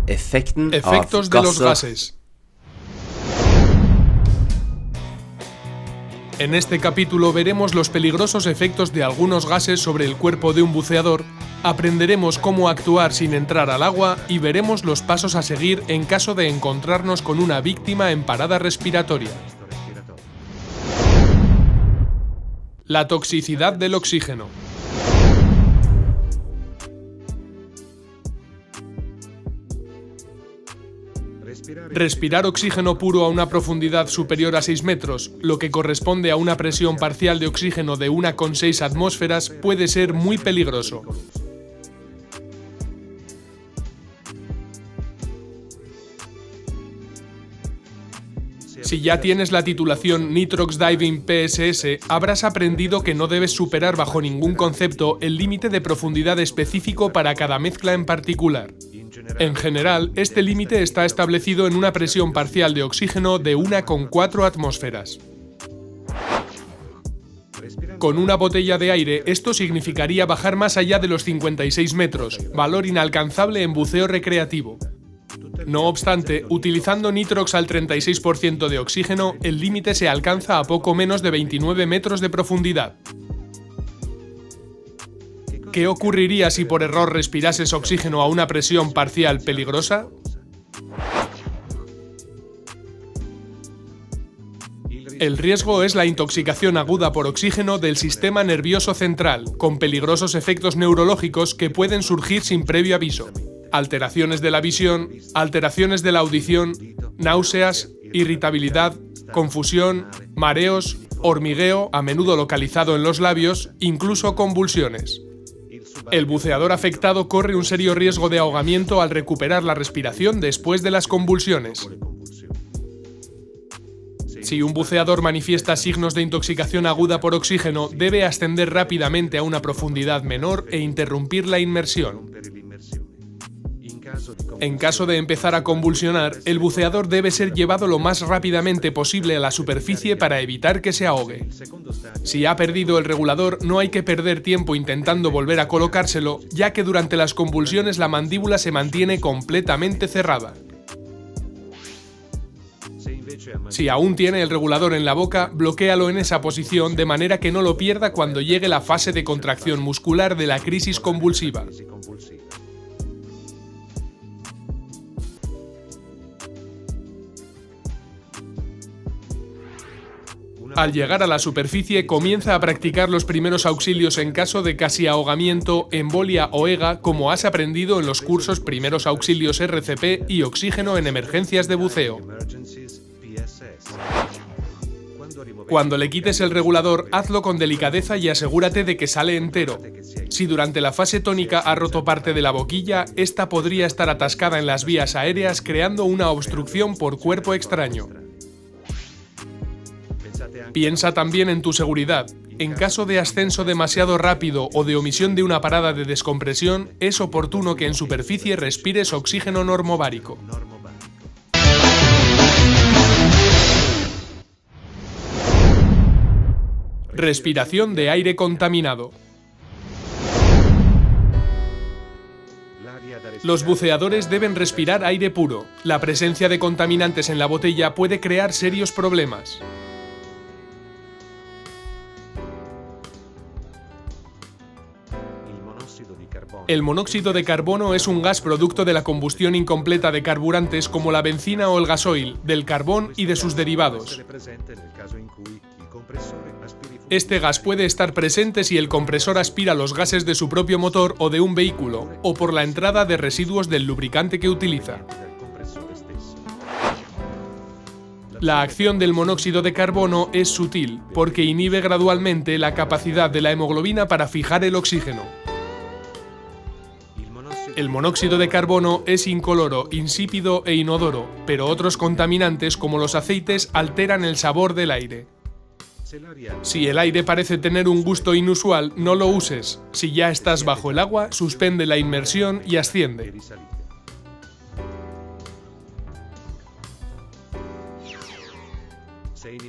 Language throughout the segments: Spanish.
Efectos de los gases. En este capítulo veremos los peligrosos efectos de algunos gases sobre el cuerpo de un buceador, aprenderemos cómo actuar sin entrar al agua y veremos los pasos a seguir en caso de encontrarnos con una víctima en parada respiratoria. La toxicidad del oxígeno. Respirar oxígeno puro a una profundidad superior a 6 metros, lo que corresponde a una presión parcial de oxígeno de 1,6 atmósferas, puede ser muy peligroso. Si ya tienes la titulación Nitrox Diving PSS, habrás aprendido que no debes superar bajo ningún concepto el límite de profundidad específico para cada mezcla en particular. En general, este límite está establecido en una presión parcial de oxígeno de 1,4 atmósferas. Con una botella de aire, esto significaría bajar más allá de los 56 metros, valor inalcanzable en buceo recreativo. No obstante, utilizando Nitrox al 36% de oxígeno, el límite se alcanza a poco menos de 29 metros de profundidad. ¿Qué ocurriría si por error respirases oxígeno a una presión parcial peligrosa? El riesgo es la intoxicación aguda por oxígeno del sistema nervioso central, con peligrosos efectos neurológicos que pueden surgir sin previo aviso. Alteraciones de la visión, alteraciones de la audición, náuseas, irritabilidad, confusión, mareos, hormigueo, a menudo localizado en los labios, incluso convulsiones. El buceador afectado corre un serio riesgo de ahogamiento al recuperar la respiración después de las convulsiones. Si un buceador manifiesta signos de intoxicación aguda por oxígeno, debe ascender rápidamente a una profundidad menor e interrumpir la inmersión. En caso de empezar a convulsionar, el buceador debe ser llevado lo más rápidamente posible a la superficie para evitar que se ahogue. Si ha perdido el regulador, no hay que perder tiempo intentando volver a colocárselo, ya que durante las convulsiones la mandíbula se mantiene completamente cerrada. Si aún tiene el regulador en la boca, bloquéalo en esa posición de manera que no lo pierda cuando llegue la fase de contracción muscular de la crisis convulsiva. Al llegar a la superficie, comienza a practicar los primeros auxilios en caso de casi ahogamiento, embolia o EGA, como has aprendido en los cursos Primeros Auxilios RCP y Oxígeno en Emergencias de Buceo. Cuando le quites el regulador, hazlo con delicadeza y asegúrate de que sale entero. Si durante la fase tónica ha roto parte de la boquilla, esta podría estar atascada en las vías aéreas creando una obstrucción por cuerpo extraño. Piensa también en tu seguridad. En caso de ascenso demasiado rápido o de omisión de una parada de descompresión, es oportuno que en superficie respires oxígeno normovárico. Respiración de aire contaminado. Los buceadores deben respirar aire puro. La presencia de contaminantes en la botella puede crear serios problemas. El monóxido de carbono es un gas producto de la combustión incompleta de carburantes como la benzina o el gasoil, del carbón y de sus derivados. Este gas puede estar presente si el compresor aspira los gases de su propio motor o de un vehículo, o por la entrada de residuos del lubricante que utiliza. La acción del monóxido de carbono es sutil, porque inhibe gradualmente la capacidad de la hemoglobina para fijar el oxígeno. El monóxido de carbono es incoloro, insípido e inodoro, pero otros contaminantes como los aceites alteran el sabor del aire. Si el aire parece tener un gusto inusual, no lo uses. Si ya estás bajo el agua, suspende la inmersión y asciende.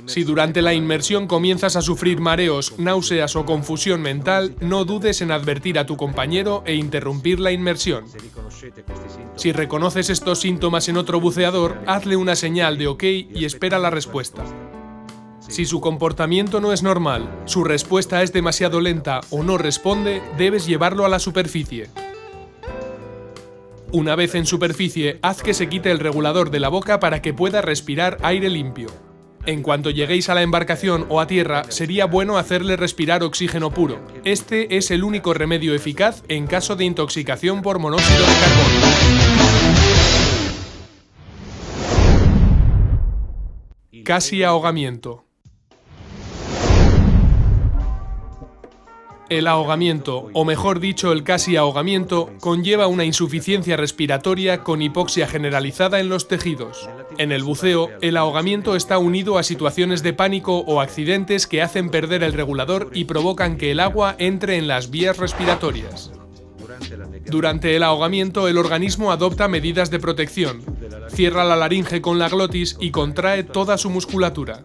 Si durante la inmersión comienzas a sufrir mareos, náuseas o confusión mental, no dudes en advertir a tu compañero e interrumpir la inmersión. Si reconoces estos síntomas en otro buceador, hazle una señal de OK y espera la respuesta. Si su comportamiento no es normal, su respuesta es demasiado lenta o no responde, debes llevarlo a la superficie. Una vez en superficie, haz que se quite el regulador de la boca para que pueda respirar aire limpio. En cuanto lleguéis a la embarcación o a tierra, sería bueno hacerle respirar oxígeno puro. Este es el único remedio eficaz en caso de intoxicación por monóxido de carbono. Casi ahogamiento. El ahogamiento, o mejor dicho el casi ahogamiento, conlleva una insuficiencia respiratoria con hipoxia generalizada en los tejidos. En el buceo, el ahogamiento está unido a situaciones de pánico o accidentes que hacen perder el regulador y provocan que el agua entre en las vías respiratorias. Durante el ahogamiento, el organismo adopta medidas de protección, cierra la laringe con la glotis y contrae toda su musculatura.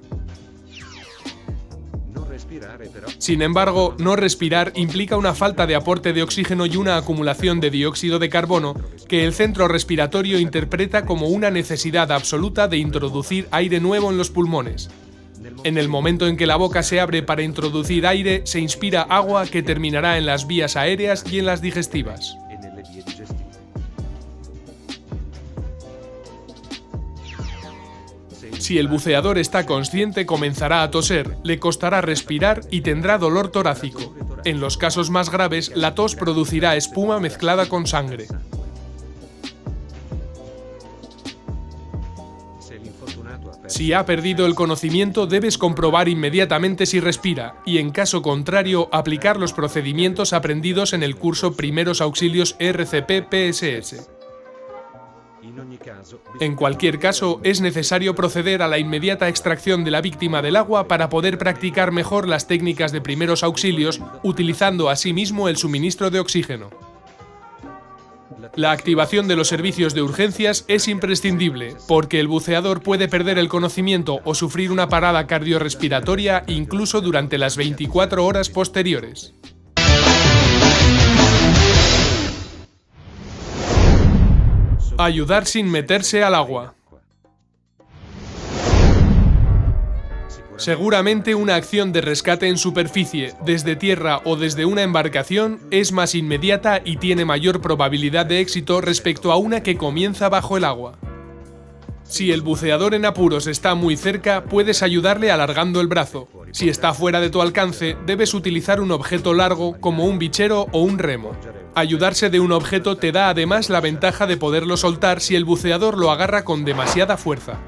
Sin embargo, no respirar implica una falta de aporte de oxígeno y una acumulación de dióxido de carbono que el centro respiratorio interpreta como una necesidad absoluta de introducir aire nuevo en los pulmones. En el momento en que la boca se abre para introducir aire, se inspira agua que terminará en las vías aéreas y en las digestivas. Si el buceador está consciente, comenzará a toser, le costará respirar y tendrá dolor torácico. En los casos más graves, la tos producirá espuma mezclada con sangre. Si ha perdido el conocimiento, debes comprobar inmediatamente si respira y, en caso contrario, aplicar los procedimientos aprendidos en el curso Primeros Auxilios RCP-PSS. En cualquier caso, es necesario proceder a la inmediata extracción de la víctima del agua para poder practicar mejor las técnicas de primeros auxilios, utilizando asimismo el suministro de oxígeno. La activación de los servicios de urgencias es imprescindible, porque el buceador puede perder el conocimiento o sufrir una parada cardiorrespiratoria incluso durante las 24 horas posteriores. Ayudar sin meterse al agua. Seguramente una acción de rescate en superficie, desde tierra o desde una embarcación, es más inmediata y tiene mayor probabilidad de éxito respecto a una que comienza bajo el agua. Si el buceador en apuros está muy cerca, puedes ayudarle alargando el brazo. Si está fuera de tu alcance, debes utilizar un objeto largo como un bichero o un remo. Ayudarse de un objeto te da además la ventaja de poderlo soltar si el buceador lo agarra con demasiada fuerza.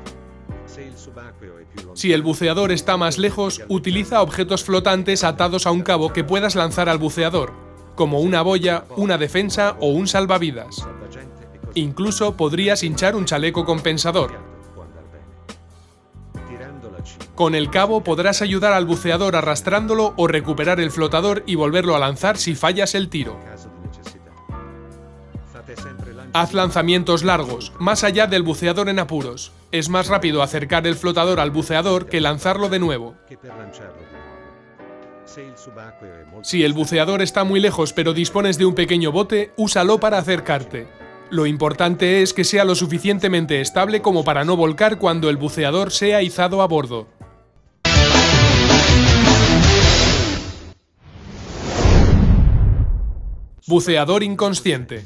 Si el buceador está más lejos, utiliza objetos flotantes atados a un cabo que puedas lanzar al buceador, como una boya, una defensa o un salvavidas. Incluso podrías hinchar un chaleco compensador. Con el cabo podrás ayudar al buceador arrastrándolo o recuperar el flotador y volverlo a lanzar si fallas el tiro. Haz lanzamientos largos, más allá del buceador en apuros. Es más rápido acercar el flotador al buceador que lanzarlo de nuevo. Si el buceador está muy lejos pero dispones de un pequeño bote, úsalo para acercarte. Lo importante es que sea lo suficientemente estable como para no volcar cuando el buceador sea izado a bordo. Buceador inconsciente.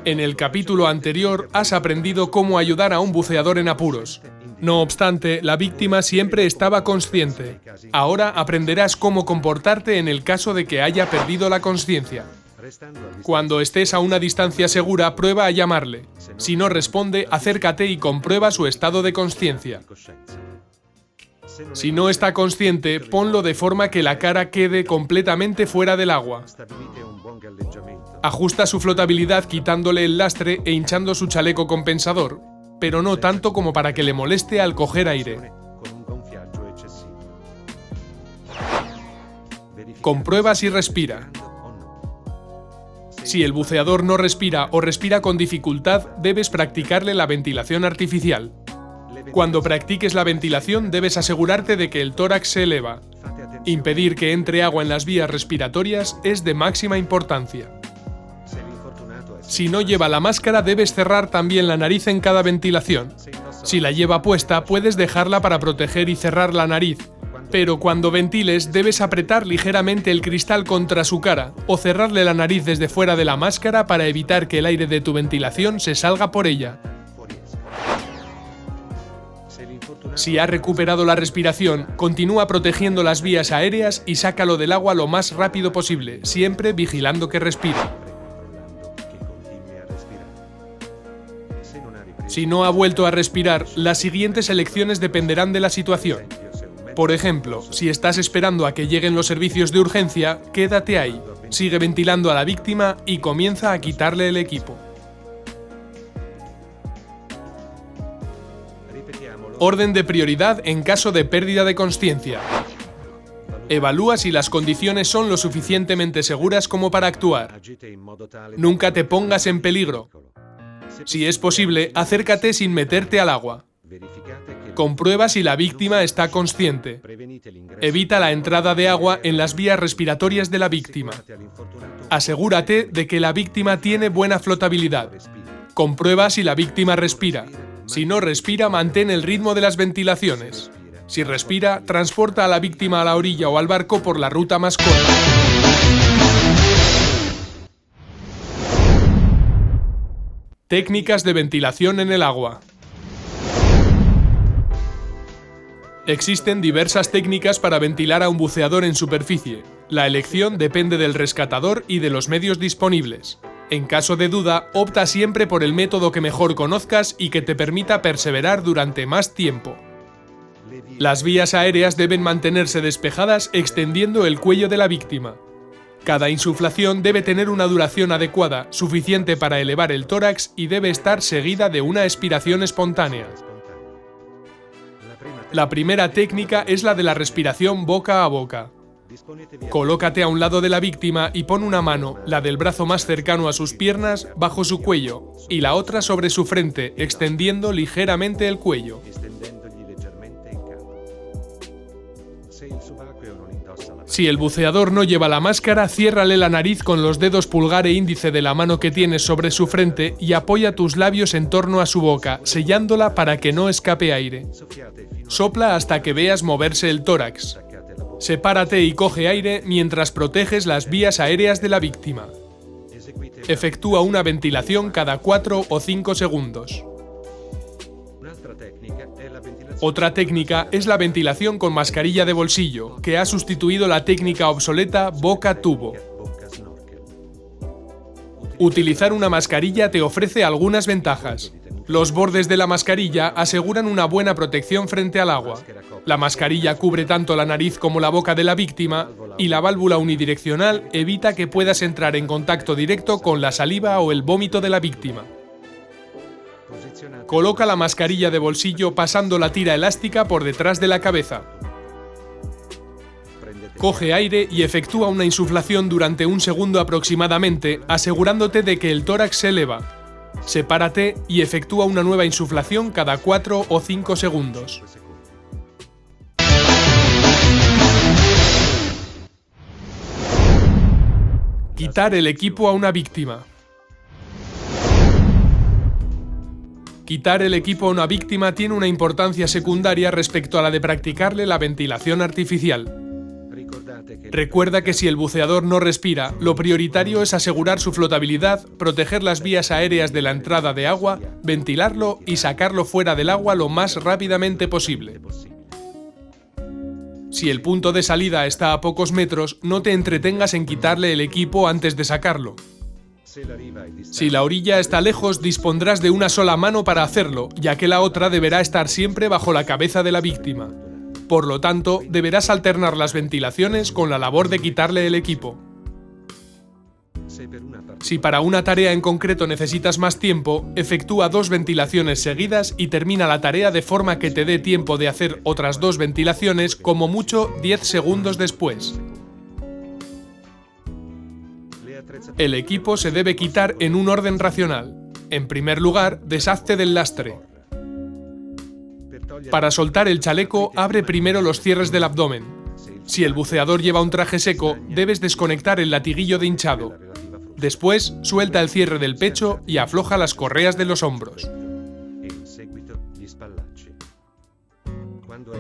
En el capítulo anterior has aprendido cómo ayudar a un buceador en apuros. No obstante, la víctima siempre estaba consciente. Ahora aprenderás cómo comportarte en el caso de que haya perdido la consciencia. Cuando estés a una distancia segura, prueba a llamarle. Si no responde, acércate y comprueba su estado de consciencia. Si no está consciente, ponlo de forma que la cara quede completamente fuera del agua. Ajusta su flotabilidad quitándole el lastre e hinchando su chaleco compensador, pero no tanto como para que le moleste al coger aire. Comprueba si respira. Si el buceador no respira o respira con dificultad, debes practicarle la ventilación artificial. Cuando practiques la ventilación, debes asegurarte de que el tórax se eleva. Impedir que entre agua en las vías respiratorias es de máxima importancia. Si no lleva la máscara, debes cerrar también la nariz en cada ventilación. Si la lleva puesta, puedes dejarla para proteger y cerrar la nariz, pero cuando ventiles debes apretar ligeramente el cristal contra su cara o cerrarle la nariz desde fuera de la máscara para evitar que el aire de tu ventilación se salga por ella. Si ha recuperado la respiración, continúa protegiendo las vías aéreas y sácalo del agua lo más rápido posible, siempre vigilando que respire. Si no ha vuelto a respirar, las siguientes elecciones dependerán de la situación. Por ejemplo, si estás esperando a que lleguen los servicios de urgencia, quédate ahí, sigue ventilando a la víctima y comienza a quitarle el equipo. Orden de prioridad en caso de pérdida de consciencia. Evalúa si las condiciones son lo suficientemente seguras como para actuar. Nunca te pongas en peligro. Si es posible, acércate sin meterte al agua. Comprueba si la víctima está consciente. Evita la entrada de agua en las vías respiratorias de la víctima. Asegúrate de que la víctima tiene buena flotabilidad. Comprueba si la víctima respira. Si no respira, mantén el ritmo de las ventilaciones. Si respira, transporta a la víctima a la orilla o al barco por la ruta más corta. Técnicas de ventilación en el agua. Existen diversas técnicas para ventilar a un buceador en superficie. La elección depende del rescatador y de los medios disponibles. En caso de duda, opta siempre por el método que mejor conozcas y que te permita perseverar durante más tiempo. Las vías aéreas deben mantenerse despejadas extendiendo el cuello de la víctima. Cada insuflación debe tener una duración adecuada, suficiente para elevar el tórax y debe estar seguida de una expiración espontánea. La primera técnica es la de la respiración boca a boca. Colócate a un lado de la víctima y pon una mano, la del brazo más cercano a sus piernas, bajo su cuello, y la otra sobre su frente, extendiendo ligeramente el cuello. Si el buceador no lleva la máscara, ciérrale la nariz con los dedos pulgar e índice de la mano que tienes sobre su frente y apoya tus labios en torno a su boca, sellándola para que no escape aire. Sopla hasta que veas moverse el tórax. Sepárate y coge aire mientras proteges las vías aéreas de la víctima. Efectúa una ventilación cada 4 o 5 segundos. Otra técnica es la ventilación con mascarilla de bolsillo, que ha sustituido la técnica obsoleta boca-tubo. Utilizar una mascarilla te ofrece algunas ventajas. Los bordes de la mascarilla aseguran una buena protección frente al agua. La mascarilla cubre tanto la nariz como la boca de la víctima y la válvula unidireccional evita que puedas entrar en contacto directo con la saliva o el vómito de la víctima. Coloca la mascarilla de bolsillo pasando la tira elástica por detrás de la cabeza. Coge aire y efectúa una insuflación durante 1 segundo aproximadamente, asegurándote de que el tórax se eleva. Sepárate y efectúa una nueva insuflación cada 4 o 5 segundos. Quitar el equipo a una víctima. Quitar el equipo a una víctima tiene una importancia secundaria respecto a la de practicarle la ventilación artificial. Recuerda que si el buceador no respira, lo prioritario es asegurar su flotabilidad, proteger las vías aéreas de la entrada de agua, ventilarlo y sacarlo fuera del agua lo más rápidamente posible. Si el punto de salida está a pocos metros, no te entretengas en quitarle el equipo antes de sacarlo. Si la orilla está lejos, dispondrás de una sola mano para hacerlo, ya que la otra deberá estar siempre bajo la cabeza de la víctima. Por lo tanto, deberás alternar las ventilaciones con la labor de quitarle el equipo. Si para una tarea en concreto necesitas más tiempo, efectúa 2 ventilaciones seguidas y termina la tarea de forma que te dé tiempo de hacer otras 2 ventilaciones, como mucho 10 segundos después. El equipo se debe quitar en un orden racional. En primer lugar, deshazte del lastre. Para soltar el chaleco, abre primero los cierres del abdomen. Si el buceador lleva un traje seco, debes desconectar el latiguillo de hinchado. Después, suelta el cierre del pecho y afloja las correas de los hombros.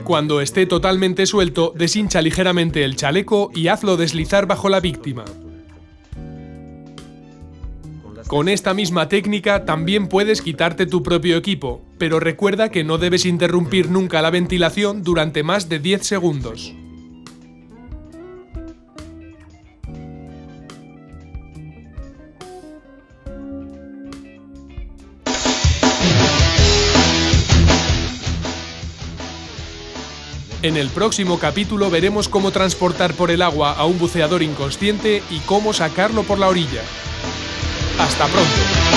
Cuando esté totalmente suelto, deshincha ligeramente el chaleco y hazlo deslizar bajo la víctima. Con esta misma técnica también puedes quitarte tu propio equipo, pero recuerda que no debes interrumpir nunca la ventilación durante más de 10 segundos. En el próximo capítulo veremos cómo transportar por el agua a un buceador inconsciente y cómo sacarlo por la orilla. ¡Hasta pronto!